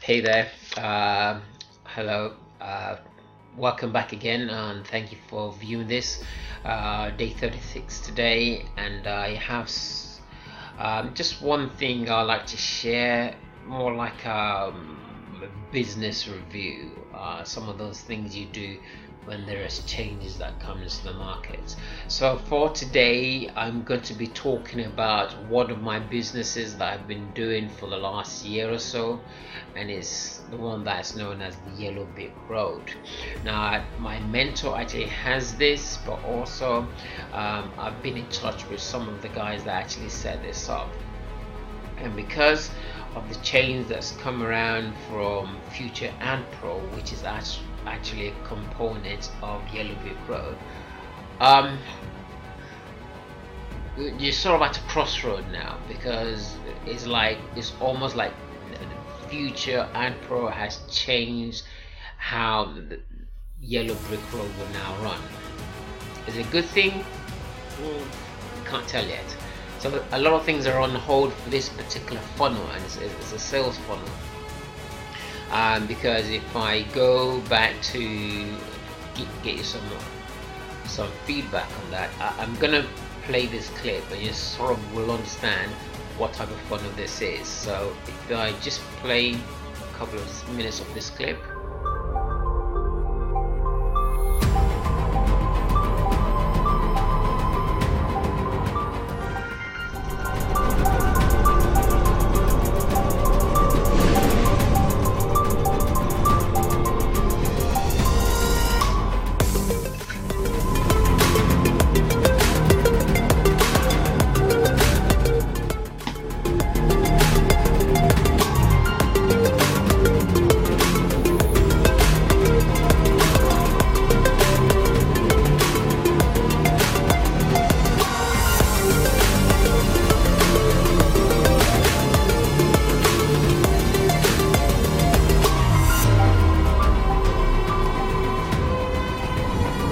Hey there, hello, welcome back again, and thank you for viewing this day 36 today. And I have just one thing I'd like to share, more like a business review, some of those things you do when there is changes that comes to the market. So for today, I'm going to be talking about one of my businesses that I've been doing for the last year or so, and it's the one that's known as the Yellow Brick Road. Now, my mentor actually has this, but also I've been in touch with some of the guys that actually set this up, and because of the change that's come around from Future and Pro, which is actually a component of Yellow Brick Road, you're sort of at a crossroad now, because it's almost like Future and Pro has changed how the Yellow Brick Road will now run. Is it a good thing? Can't tell yet. So a lot of things are on hold for this particular funnel, and it's a sales funnel. Because if I go back to get you some feedback on that, I'm gonna play this clip and you sort of will understand what type of funnel this is. So if I just play a couple of minutes of this clip.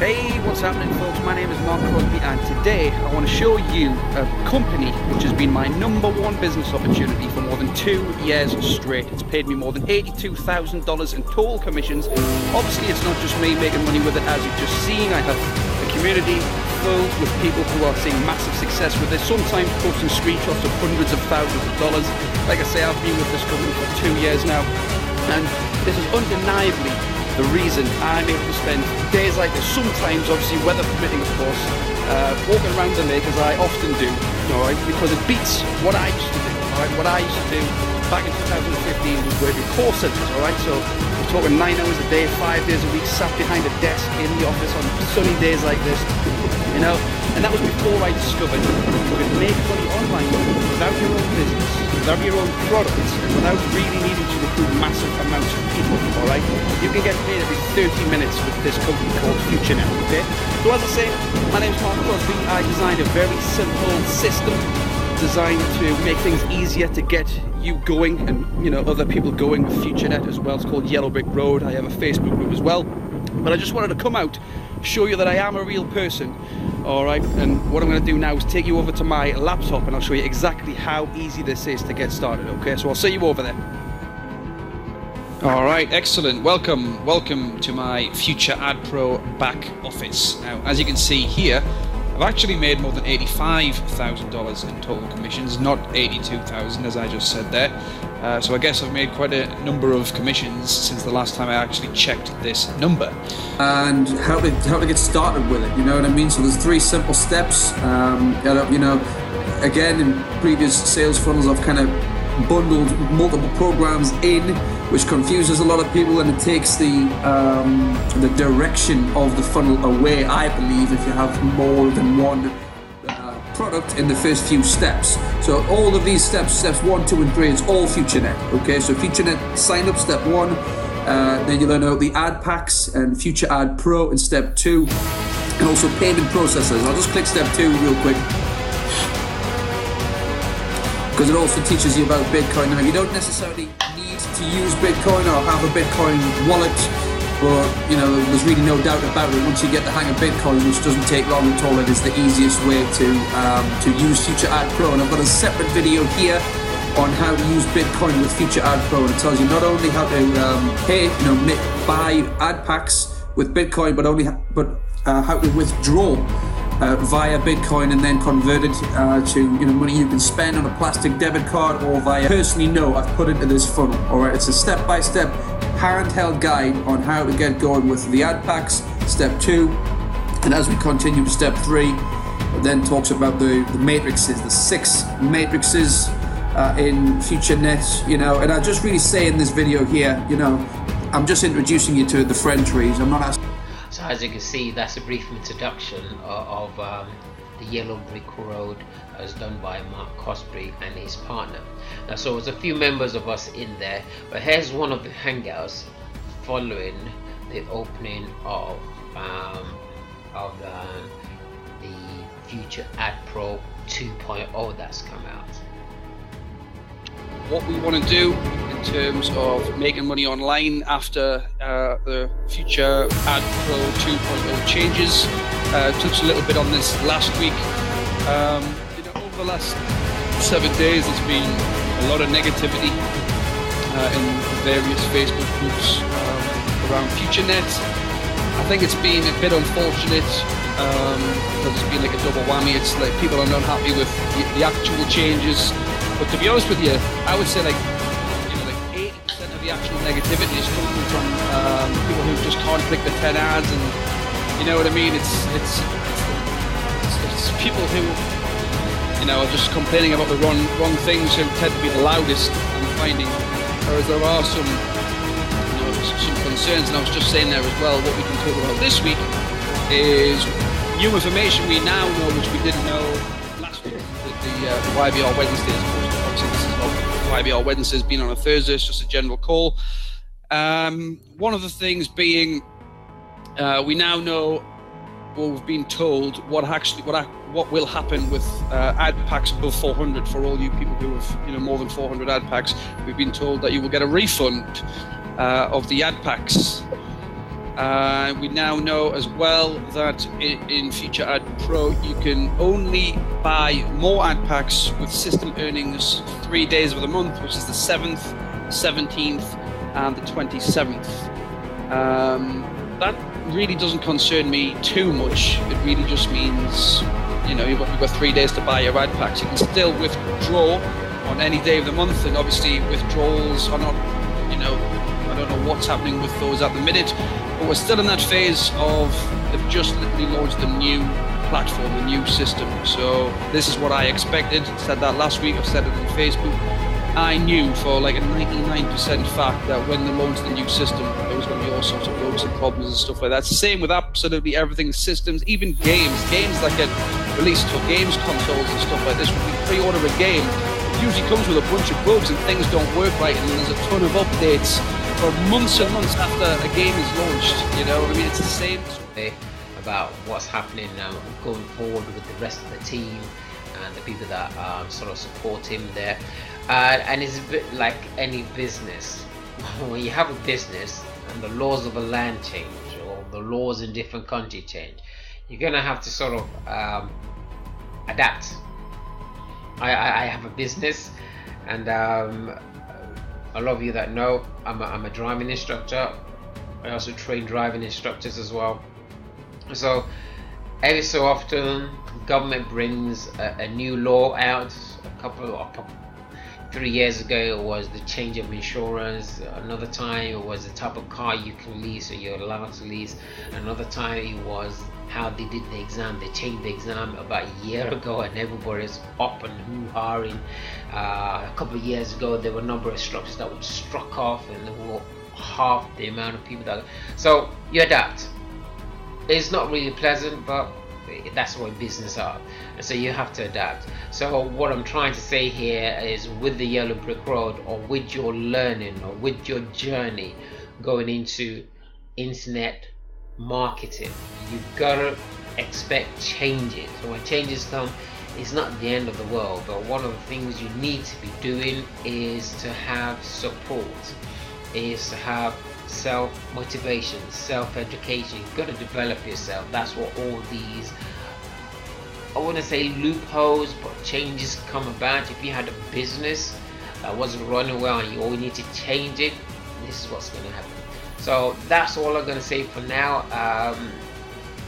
Hey, what's happening, folks? My name is Mark Crosby, and today I want to show you a company which has been my number one business opportunity for more than 2 years straight. It's paid me more than $82,000 in total commissions. Obviously, it's not just me making money with it, as you've just seen. I have a community filled with people who are seeing massive success with this, sometimes posting screenshots of hundreds of thousands of dollars. Like I say, I've been with this company for 2 years now, and this is undeniably the reason I'm able to spend days like this, sometimes obviously weather permitting of course, walking around the lake as I often do, alright, because it beats what I used to do, alright. What I used to do back in 2015 was working call centres, alright, so we're talking 9 hours a day, 5 days a week, sat behind a desk in the office on sunny days like this, you know, and that was before I discovered you could make money online without your own business, without your own products, and without really needing to recruit massive amounts of people, alright? You can get paid every 30 minutes with this company called FutureNet, okay? So as I say, my name is Mark Crosby. I designed a very simple system designed to make things easier to get you going and, you know, other people going with FutureNet as well. It's called Yellow Brick Road. I have a Facebook group as well. But I just wanted to come out, show you that I am a real person, alright, and what I'm going to do now is take you over to my laptop and I'll show you exactly how easy this is to get started, okay? So I'll see you over there. Alright, excellent. Welcome to my Future Ad Pro back office. Now, as you can see here, I've actually made more than $85,000 in total commissions, not $82,000 as I just said there. So I guess I've made quite a number of commissions since the last time I actually checked this number. And how to get started with it, you know what I mean? So there's 3 simple steps. You know, again, in previous sales funnels, I've kind of bundled multiple programs in, which confuses a lot of people, and it takes the direction of the funnel away, I believe, if you have more than one product in the first few steps. So all of these steps 1, 2 and 3, it's all FutureNet, okay? So FutureNet sign up, step 1, then you learn about the ad packs and Future Ad Pro in step 2, and also payment processors. I'll just click step 2 real quick, because it also teaches you about Bitcoin. Now, you don't necessarily need to use Bitcoin or have a Bitcoin wallet, but you know, there's really no doubt about it. Once you get the hang of Bitcoin, which doesn't take long at all, it is the easiest way to use Future Ad Pro. And I've got a separate video here on how to use Bitcoin with Future Ad Pro, and it tells you not only how to buy ad packs with Bitcoin, but how to withdraw via Bitcoin and then convert it to money you can spend on a plastic debit card or via. Personally, no, I've put into this funnel. All right, it's a step-by-step handheld guide on how to get going with the ad packs. Step 2, and as we continue to step 3, it then talks about the matrices, the 6 matrices in FutureNet. And I just really say in this video here, I'm just introducing you to the friend trees. I'm not asking. So as you can see, that's a brief introduction of the Yellow Brick Road as done by Mark Cosbury and his partner. Now, so there's a few members of us in there, but here's one of the hangouts following the opening of the Future Ad Pro 2.0 that's come out. What we want to do in terms of making money online after the Future Ad Pro 2.0 changes. Touched a little bit on this last week. Over the last 7 days, there's been a lot of negativity in various Facebook groups around FutureNet. I think it's been a bit unfortunate because it's been like a double whammy. It's like people are not happy with the actual changes. But to be honest with you, I would say like 80% of the actual negativity is coming from people who just can't click the 10 ads, and you know what I mean. It's people who are just complaining about the wrong things, who tend to be the loudest. I'm finding, whereas there are some concerns, and I was just saying there as well. What we can talk about this week is new information we now know, which we didn't know last week. The YBR Wednesdays, of course. Obviously, this is not YBR Wednesdays being on a Thursday. It's just a general call. One of the things being, we now know, or we've been told, what will happen with ad packs above 400. For all you people who have more than 400 ad packs, we've been told that you will get a refund of the ad packs. We now know as well that in Future Ad Pro you can only buy more ad packs with system earnings 3 days of the month, which is the 7th, 17th and the 27th. That really doesn't concern me too much. It really just means you've got 3 days to buy your ad packs. You can still withdraw on any day of the month, and obviously withdrawals are not, I don't know what's happening with those at the minute, but we're still in that phase of they've just literally launched the new platform, the new system. So this is what I expected. I said that last week, I've said it on Facebook. I knew for like a 99% fact that when they launched the new system, there was going to be all sorts of bugs and problems and stuff like that. Same with absolutely everything, systems, even games that get released for games consoles and stuff like this. When we pre-order a game, it usually comes with a bunch of bugs and things don't work right, and there's a ton of updates for months and months after a game is launched. It's the same about what's happening now going forward with the rest of the team and the people that sort of support him there. And it's a bit like any business. When you have a business and the laws of a land change, or the laws in different countries change, you're gonna have to sort of adapt. I have a business, and a lot of you that know, I'm a driving instructor. I also train driving instructors as well. So every so often, government brings a new law out. 3 years ago it was the change of insurance. Another time it was the type of car you can lease or you're allowed to lease. Another time it was how they did the exam. They changed the exam about a year ago, and everybody's up and hoo-haing. A couple of years ago there were a number of instructors that were struck off, and there were half the amount of people that. So you adapt. It's not really pleasant, but that's what business are, and so you have to adapt. So what I'm trying to say here is, with the Yellow Brick Road, or with your learning, or with your journey going into internet marketing, you've got to expect changes. So when changes come, it's not the end of the world, but one of the things you need to be doing is to have support, is to have self-motivation, self-education. You've got to develop yourself. That's what all these, I wouldn't say loopholes, but changes come about. If you had a business that wasn't running well and you all need to change it, this is what's going to happen. So that's all I'm going to say for now.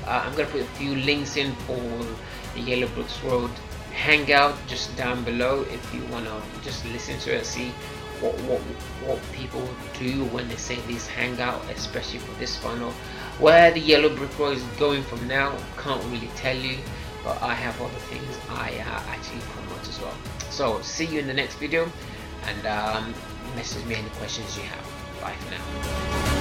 I'm going to put a few links in for the Yellow Bricks Road Hangout just down below if you want to just listen to it, see what people do when they say this hangout, especially for this funnel. Where the Yellow Brick Road is going from now, can't really tell you, but I have other things I actually promote as well. So see you in the next video, and message me any questions you have. Bye for now.